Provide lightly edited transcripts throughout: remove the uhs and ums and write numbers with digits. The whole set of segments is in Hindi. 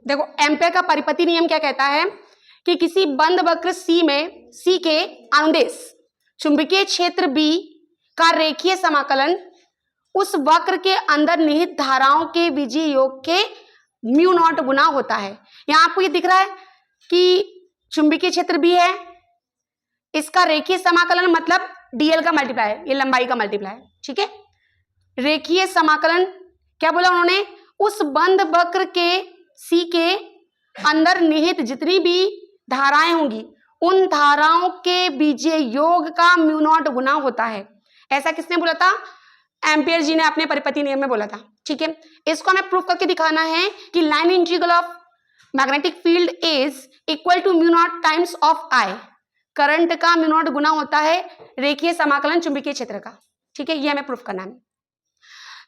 देखो एम्पेयर का परिपति नियम क्या कहता है कि किसी बंद वक्र सी के अनुदेश चुंबकीय क्षेत्र B का रेखीय समाकलन उस वक्र के अंदर निहित धाराओं के बीजीय योग के म्यू नॉट गुना होता है। यहां आपको ये दिख रहा है कि चुंबकीय क्षेत्र B है, इसका रेखीय समाकलन मतलब dl का मल्टीप्लाई, ये लंबाई का मल्टीप्लाई, ठीक है। रेखीय समाकलन क्या बोला उन्होंने, उस बंद वक्र के C के अंदर निहित जितनी भी धाराएं होंगी उन धाराओं के बीजीय योग का म्यू नॉट गुना होता है। ऐसा किसने बोला था, एम्पियर जी ने अपने परिपति नियम में बोला था, ठीक है। इसको हमें प्रूफ करके दिखाना है कि line integral of magnetic field is equal to mu naught times of I, current का म्यू नॉट गुना होता है रेखीय समाकलन चुंबकीय क्षेत्र का, ठीक है। ये हमें प्रूफ करना है।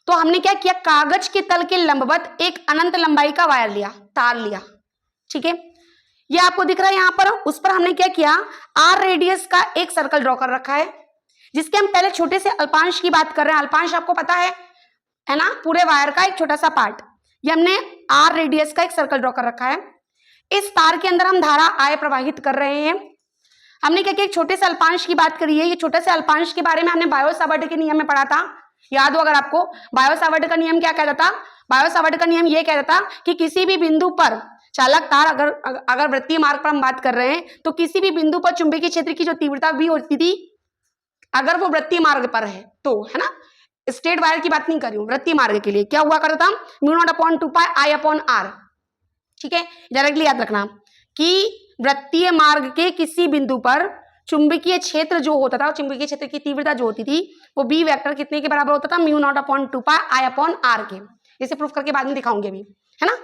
तो हमने क्या किया, कागज के तल के लंबवत एक अनंत लंबाई का वायर लिया, तार लिया, ठीक है। ये आपको दिख रहा है यहां पर, उस पर हमने क्या किया, आर रेडियस का एक सर्कल ड्रॉ कर रखा है, जिसके हम पहले छोटे से अल्पांश की बात कर रहे हैं। अल्पांश आपको पता है ना, पूरे वायर का एक छोटा सा पार्ट। ये हमने आर रेडियस का एक सर्कल ड्रॉ कर रखा है। इस तार के अंदर हम धारा I प्रवाहित कर रहे हैं। हमने क्या किया, एक छोटे से अल्पांश की बात करी है। ये छोटे से अल्पांश के बारे में हमने बायो-सावर्ट के नियम में पढ़ा था, याद हो अगर आपको। बायो-सावर्ट का नियम क्या कहता था, बायो-सावर्ट का नियम ये कहता था कि किसी भी बिंदु पर चालक तार, अगर वृत्तीय मार्ग पर हम बात कर रहे हैं तो किसी भी बिंदु पर चुंबकीय क्षेत्र की जो तीव्रता भी होती थी, अगर वो वृत्तीय मार्ग पर है तो, है ना, स्ट्रेट वायर की बात नहीं कर रही हूं, वृत्तीय मार्ग के लिए क्या हुआ करता था, mu naught upon 2 pi I upon R, ठीक है। डायरेक्टली याद रखना कि वृत्तीय मार्ग के किसी बिंदु पर चुंबकीय क्षेत्र जो होता था, चुंबकीय क्षेत्र की तीव्रता जो होती थी वो बी वेक्टर कितने के बराबर होता था, mu naught upon 2 pi I upon R के। इसे प्रूफ करके बाद में दिखाऊंगे अभी, है ना।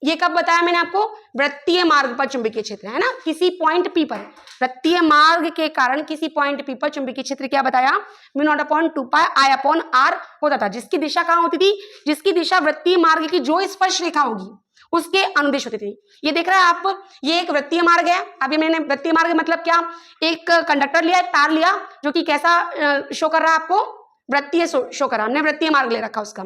ये कब बताया मैंने आपको, वृत्तीय मार्ग पर चुंबकीय क्षेत्र, है ना, किसी पॉइंट P पर, वृत्तीय मार्ग के कारण किसी पॉइंट P पर चुंबकीय क्षेत्र क्या बताया, mu naught upon 2 pi I upon R होता था, जिसकी दिशा कहां होती थी, जिसकी दिशा वृत्तीय मार्ग की जो स्पर्श रेखा होगी उसके अनुदिश होती थी। ये देख रहे हैं आप, ये एक वृत्तीय मार्ग है। अभी मैंने वृत्तीय मार्ग मतलब क्या, एक कंडक्टर लिया, एक तार लिया जो कि कैसा शो कर रहा है आपको, वृत्तीय शो कर रहा है। हमने वृत्तीय मार्ग ले रखा, उसका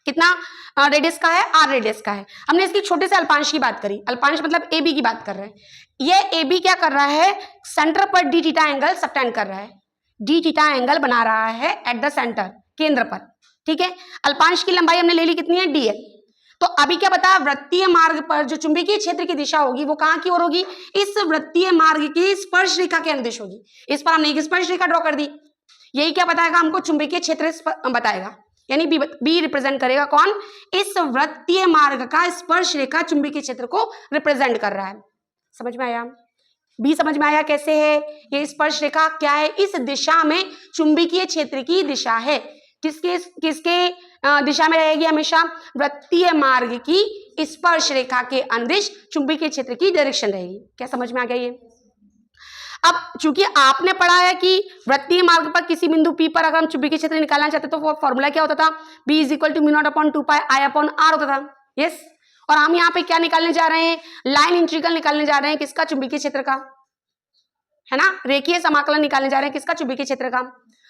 कितना रेडियस का है, आर रेडियस का है। हमने इसकी छोटे से अल्पांश की बात करी, अल्पांश मतलब ए बी की बात कर रहे हैं। ये ए बी क्या कर रहा है, सेंटर पर डी थीटा एंगल सबटेंड कर रहा है, डी थीटा एंगल बना रहा है एट द सेंटर, केंद्र पर, ठीक है। अल्पांश की लंबाई हमने ले ली कितनी है, डीएल। तो अभी क्या बताया, वृत्तीय मार्ग पर जो चुंबकीय क्षेत्र की दिशा होगी वो कहां की ओर होगी, इस वृत्तीय मार्ग की स्पर्श रेखा के अनुदिश होगी। इस पर हमने एक स्पर्श रेखा ड्रॉ कर दी। यही क्या बताएगा हमको, चुंबकीय क्षेत्र बताएगा, यानी बी रिप्रेजेंट करेगा कौन, इस वृत्तीय मार्ग का स्पर्श रेखा चुंबकीय क्षेत्र को रिप्रेजेंट कर रहा है। समझ में आया, बी समझ में आया कैसे है, ये स्पर्श रेखा क्या है, इस दिशा में चुंबकीय क्षेत्र की दिशा है, किसके दिशा में रहेगी, हमेशा वृत्तीय मार्ग की स्पर्श रेखा के अनुदिश चुंबकीय क्षेत्र की डायरेक्शन रहेगी। क्या समझ में आ गया ये। अब चूंकि आपने पढ़ा है कि वृत्तीय मार्ग पर किसी बिंदु P पर अगर हम चुंबकीय क्षेत्र निकालना चाहते तो वो फॉर्मूला क्या होता था, B is equal to mu naught upon 2 pi I upon R होता था, यस। और हम यहाँ पे क्या निकालने जा रहे हैं, लाइन इंटीग्रल निकालने जा रहे हैं, किसका, चुंबकीय क्षेत्र का, है ना, रेखीय समाकलन निकालने जा रहे हैं, किसका, चुंबकीय क्षेत्र का।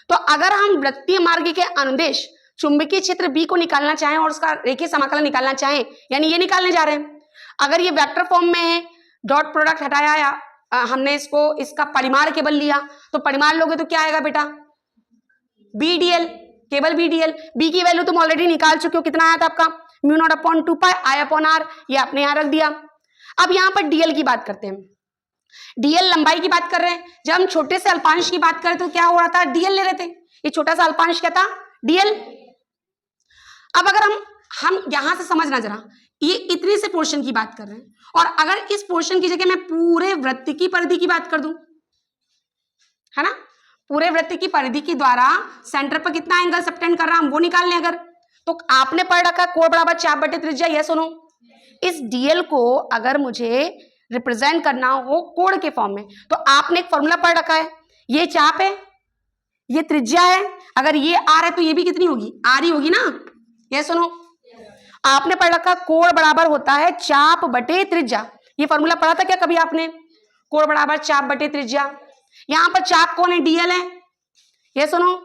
तो अगर हम वृत्तीय मार्ग के अनुदिश चुंबकीय क्षेत्र B को निकालना चाहें और उसका रेखीय समाकलन निकालना चाहें, यानी ये निकालने जा रहे हैं, अगर ये वेक्टर फॉर्म में है, डॉट प्रोडक्ट हटाया या हमने इसका परिमाण केवल लिया, तो परिमाण लोगे तो क्या आएगा बेटा, बी डीएल, केवल बी डीएल। बी की वैल्यू तुम ऑलरेडी निकाल चुके हो, कितना आया था आपका, mu naught upon 2 pi I upon R, ये आपने यहां रख दिया। अब यहां पर डीएल की बात करते हैं, डीएल लंबाई की बात कर रहे हैं। जब हम छोटे से अल्पांश की बात करें तो क्या हो रहा था, डीएल ले रहे थे, ये छोटा सा अल्पांश क्या था, डीएल। अब अगर हम यहां से समझना जरा, ये इतने से पोर्शन की बात कर रहे हैं, और अगर इस पोर्शन की जगह मैं पूरे वृत्त की परिधि की बात कर दूं, है ना, पूरे वृत्त की परिधि के द्वारा सेंटर पर कितना एंगल सबटेंड कर रहा हम वो निकाल लें अगर, तो आपने पढ़ रखा कोण बराबर चाप बटे त्रिज्या, ये सुनो, इस डीएल को अगर मुझे रिप्रेजेंट करना हो कोण के फॉर्म में तो आपने एक फॉर्मूला पढ़ रखा है, ये चाप है, ये त्रिज्या है, अगर ये आर है तो ये भी कितनी होगी, आर ही होगी ना, ये सुनो, आपने पढ़ रखा कोण बराबर होता है चाप बटे त्रिज्या। ये फॉर्मूला पढ़ा था क्या कभी आपने, कोण बराबर चाप बटे त्रिज्या। यहां पर चाप कौन है, डीएल है, ये सुनो,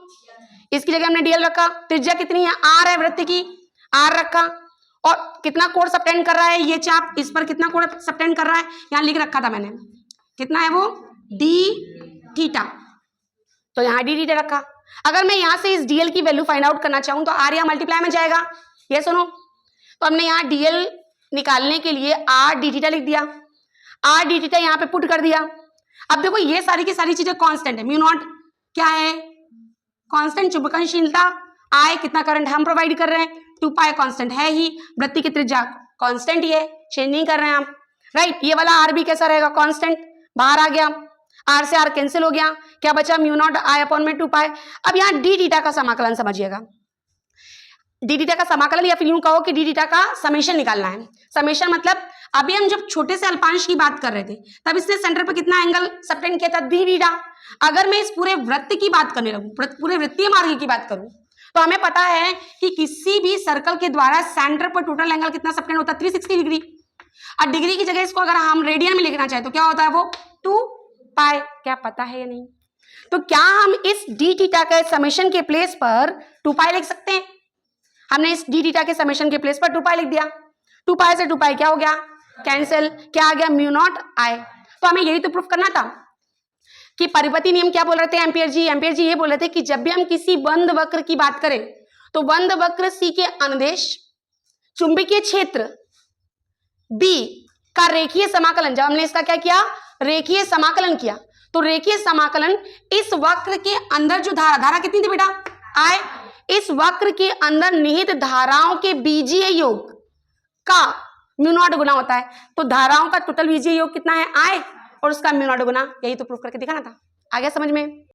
इसकी जगह हमने डीएल रखा, त्रिज्या कितनी है, आर है, वृत्त की आर रखा, और कितना कोण सबटेंड कर रहा है ये चाप, इस पर कितना कोण सबटेंड कर रहा है, यहां लिख रखा था मैंने, कितना है वो डी थीटा, तो यहां डी थीटा रखा। अगर मैं यहां से इस डीएल की वैल्यू फाइंड आउट करना चाहूं तो आर या मल्टीप्लाई में जाएगा, ये सुनो, तो हमने यहां डीएल निकालने के लिए आर डी थीटा लिख दिया, आर डी थीटा यहां पे पुट कर दिया। अब देखो ये सारी की सारी चीजें कांस्टेंट है, म्यू नॉट क्या है कांस्टेंट, चुंबकनशीलता, आई कितना करंट हम प्रोवाइड कर रहे हैं, 2 पाई कांस्टेंट है ही, वृत्ति की त्रिज्या कांस्टेंट ही है, चेंज नहीं कर रहे हैं हम, राइट। ये वाला आर भी कैसा रहेगा कांस्टेंट, बाहर आ गया, आर से आर कैंसिल हो गया, क्या बचा म्यू नॉट आई अपॉन में 2 पाई। अब यहाँ डी थीटा का समाकलन समझिएगा, डी थीटा का समाकलन या फिर यूं कहो कि डी थीटा का समेशन निकालना है। समेशन मतलब अभी हम जब छोटे से अल्पांश की बात कर रहे थे तब इसने सेंटर पर कितना एंगल सबटेंड किया था, डी थीटा। अगर मैं इस पूरे वृत्त की बात करने लगूं, पूरे वृत्तीय मार्ग की बात करूं, तो हमें पता है कि किसी भी सर्कल के द्वारा सेंटर पर टोटल एंगल कितना सबटेंड होता है 360 डिग्री। और डिग्री की जगह इसको अगर हम रेडियन में लिखना चाहे तो क्या होता है वो 2 पाई, क्या पता है या नहीं। तो क्या हम इस डी थीटा के समेशन के प्लेस पर 2 पाई लिख सकते हैं, हमने इस डी थीटा के समेशन के प्लेस पर 2 पाई लिख दिया, 2 पाई से 2 पाई क्या हो गया कैंसिल, क्या आ गया म्यू नॉट आई। तो हमें यही तो प्रूफ करना था कि परिपति नियम क्या बोल रहे थे एम्पियर जी ये बोल रहे थे कि जब भी हम किसी बंद वक्र की बात करें तो बंद वक्र सी के अनुदेश चुंबकीय क्षेत्र बी का रेखीय समाकलन, जब हमने इसका क्या किया रेखीय समाकलन किया, तो रेखीय समाकलन इस वक्र के अंदर जो धारा कितनी थी बेटा आई, इस वक्र के अंदर निहित धाराओं के बीजीय योग का म्यू नॉट गुना होता है, तो धाराओं का टोटल बीजीय योग कितना है आई और उसका म्यू नॉट गुना, यही तो प्रूफ करके दिखाना था। आ गया समझ में।